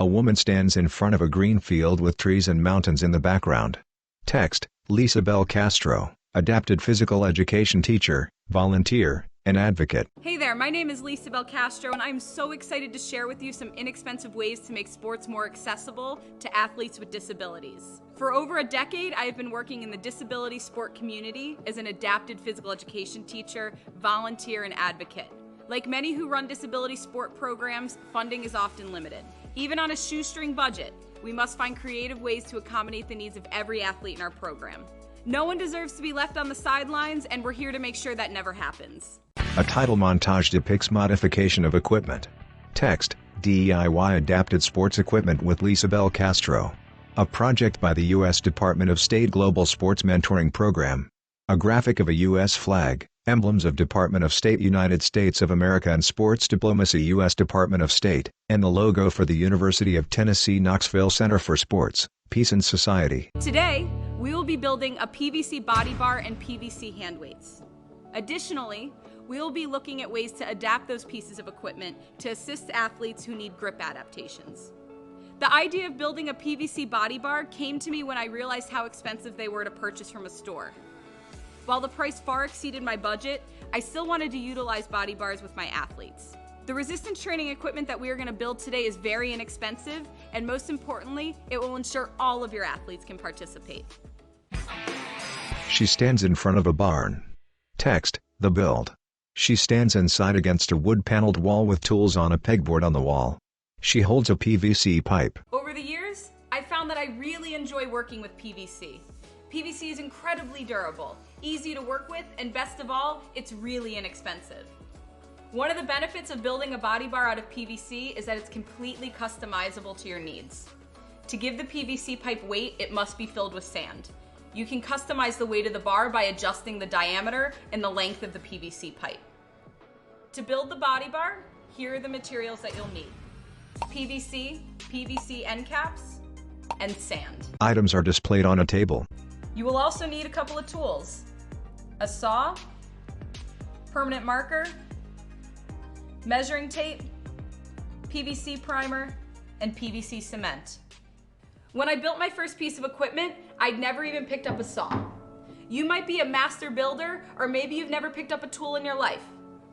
A woman stands in front of a green field with trees and mountains in the background. Text: Lisa Belcastro, adapted physical education teacher, volunteer, and advocate. Hey there, my name is Lisa Belcastro, and I'm so excited to share with you some inexpensive ways to make sports more accessible to athletes with disabilities. For over a decade, I have been working in the disability sport community as an adapted physical education teacher, volunteer, and advocate. Like many who run disability sport programs, funding is often limited. Even on a shoestring budget, we must find creative ways to accommodate the needs of every athlete in our program. No one deserves to be left on the sidelines, and we're here to make sure that never happens. A title montage depicts modification of equipment. Text: D.I.Y. adapted sports equipment with Lisa Belcastro. A project by the U.S. Department of State Global Sports Mentoring Program. A graphic of a U.S. flag, emblems of Department of State United States of America and Sports Diplomacy U.S. Department of State, and the logo for the University of Tennessee Knoxville Center for Sports, Peace and Society. Today, we will be building a PVC body bar and PVC hand weights. Additionally, we will be looking at ways to adapt those pieces of equipment to assist athletes who need grip adaptations. The idea of building a PVC body bar came to me when I realized how expensive they were to purchase from a store. While the price far exceeded my budget, I still wanted to utilize body bars with my athletes. The resistance training equipment that we are going to build today is very inexpensive, and most importantly, it will ensure all of your athletes can participate. She stands in front of a barn. Text: The build. She stands inside against a wood-paneled wall with tools on a pegboard on the wall. She holds a PVC pipe. Over the years, I found that I really enjoy working with PVC. PVC is incredibly durable, easy to work with, and best of all, it's really inexpensive. One of the benefits of building a body bar out of PVC is that it's completely customizable to your needs. To give the PVC pipe weight, it must be filled with sand. You can customize the weight of the bar by adjusting the diameter and the length of the PVC pipe. To build the body bar, here are the materials that you'll need: PVC, PVC end caps, and sand. Items are displayed on a table. You will also need a couple of tools: a saw, permanent marker, measuring tape, PVC primer, and PVC cement. When I built my first piece of equipment, I'd never even picked up a saw. You might be a master builder, or maybe you've never picked up a tool in your life.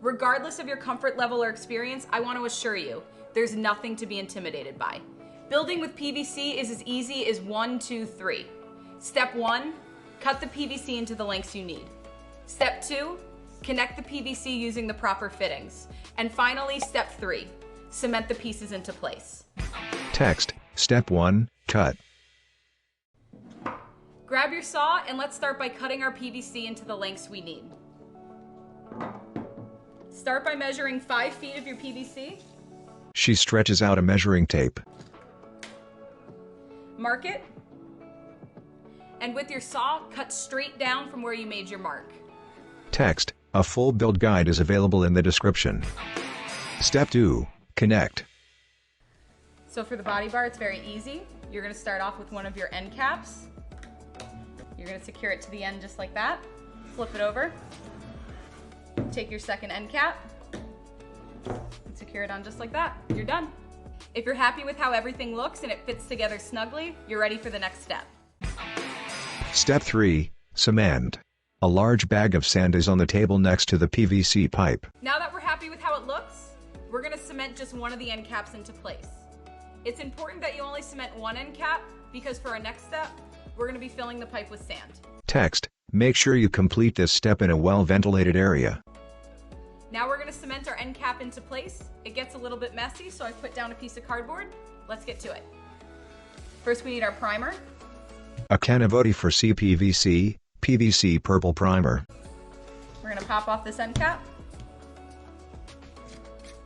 Regardless of your comfort level or experience, I want to assure you, there's nothing to be intimidated by. Building with PVC is as easy as 1, 2, 3. Step 1, cut the PVC into the lengths you need. Step 2, connect the PVC using the proper fittings. And finally, step 3, cement the pieces into place. Text: Step 1, cut. Grab your saw and let's start by cutting our PVC into the lengths we need. Start by measuring 5 feet of your PVC. She stretches out a measuring tape. Mark it. And with your saw, cut straight down from where you made your mark. Text: A full build guide is available in the description. Step 2, connect. So for the body bar, it's very easy. You're going to start off with one of your end caps. You're going to secure it to the end just like that. Flip it over. Take your second end cap. And secure it on just like that. You're done. If you're happy with how everything looks and it fits together snugly, you're ready for the next step. Step 3, cement. A large bag of sand is on the table next to the PVC pipe. Now that we're happy with how it looks, we're going to cement just one of the end caps into place. It's important that you only cement one end cap because for our next step, we're going to be filling the pipe with sand. Text: Make sure you complete this step in a well-ventilated area. Now we're going to cement our end cap into place. It gets a little bit messy, so I put down a piece of cardboard. Let's get to it. First, we need our primer. A can of OD for CPVC, PVC purple primer. We're going to pop off this end cap.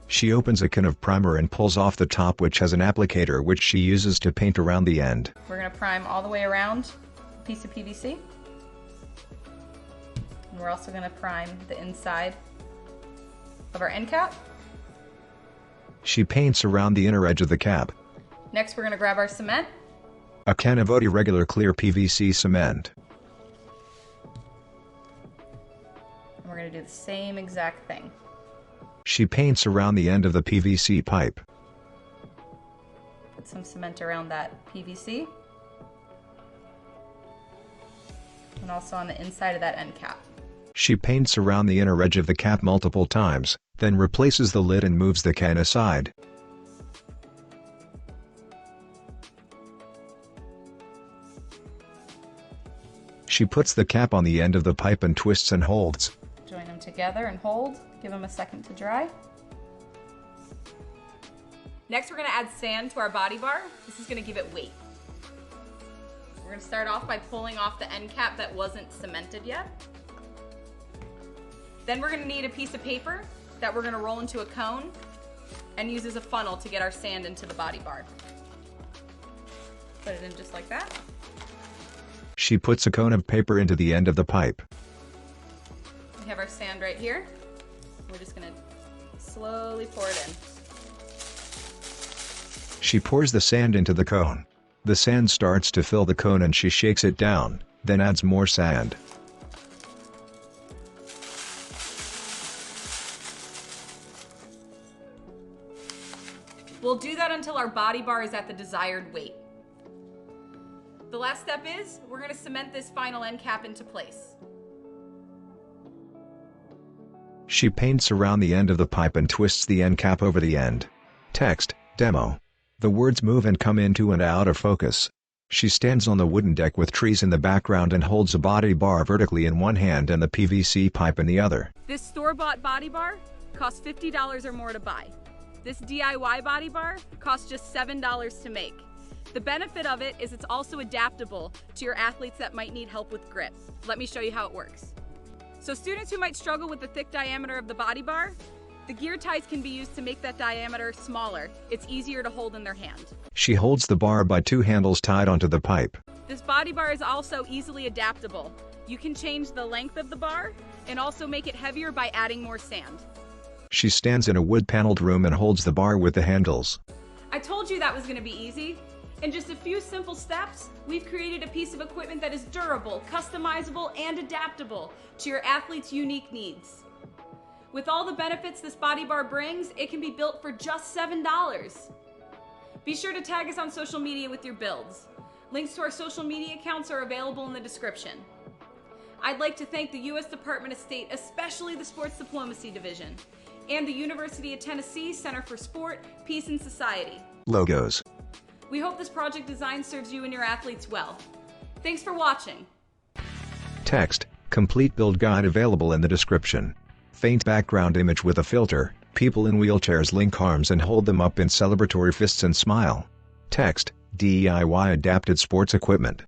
She opens a can of primer and pulls off the top, which has an applicator which she uses to paint around the end. We're going to prime all the way around a piece of PVC. And we're also going to prime the inside of our end cap. She paints around the inner edge of the cap. Next, we're going to grab our cement. A can of OD regular clear PVC cement. And we're going to do the same exact thing. She paints around the end of the PVC pipe. Put some cement around that PVC. And also on the inside of that end cap. She paints around the inner edge of the cap multiple times, then replaces the lid and moves the can aside. She puts the cap on the end of the pipe and twists and holds. Join them together and hold. Give them a second to dry. Next, we're going to add sand to our body bar. This is going to give it weight. We're going to start off by pulling off the end cap that wasn't cemented yet. Then we're going to need a piece of paper that we're going to roll into a cone and use as a funnel to get our sand into the body bar. Put it in just like that. She puts a cone of paper into the end of the pipe. We have our sand right here. We're just going to slowly pour it in. She pours the sand into the cone. The sand starts to fill the cone and she shakes it down, then adds more sand. We'll do that until our body bar is at the desired weight. The last step is, we're going to cement this final end cap into place. She paints around the end of the pipe and twists the end cap over the end. Text, demo. The words move and come into and out of focus. She stands on the wooden deck with trees in the background and holds a body bar vertically in one hand and the PVC pipe in the other. This store-bought body bar costs $50 or more to buy. This DIY body bar costs just $7 to make. The benefit of it is it's also adaptable to your athletes that might need help with grip. Let me show you how it works. So students who might struggle with the thick diameter of the body bar, the gear ties can be used to make that diameter smaller. It's easier to hold in their hand. She holds the bar by two handles tied onto the pipe. This body bar is also easily adaptable. You can change the length of the bar and also make it heavier by adding more sand. She stands in a wood-paneled room and holds the bar with the handles. I told you that was going to be easy. In just a few simple steps, we've created a piece of equipment that is durable, customizable, and adaptable to your athlete's unique needs. With all the benefits this body bar brings, it can be built for just $7. Be sure to tag us on social media with your builds. Links to our social media accounts are available in the description. I'd like to thank the U.S. Department of State, especially the Sports Diplomacy Division, and the University of Tennessee Center for Sport, Peace, and Society. Logos. We hope this project design serves you and your athletes well. Thanks for watching. Text, complete build guide available in the description. Faint background image with a filter, people in wheelchairs link arms and hold them up in celebratory fists and smile. Text, D.I.Y adapted sports equipment.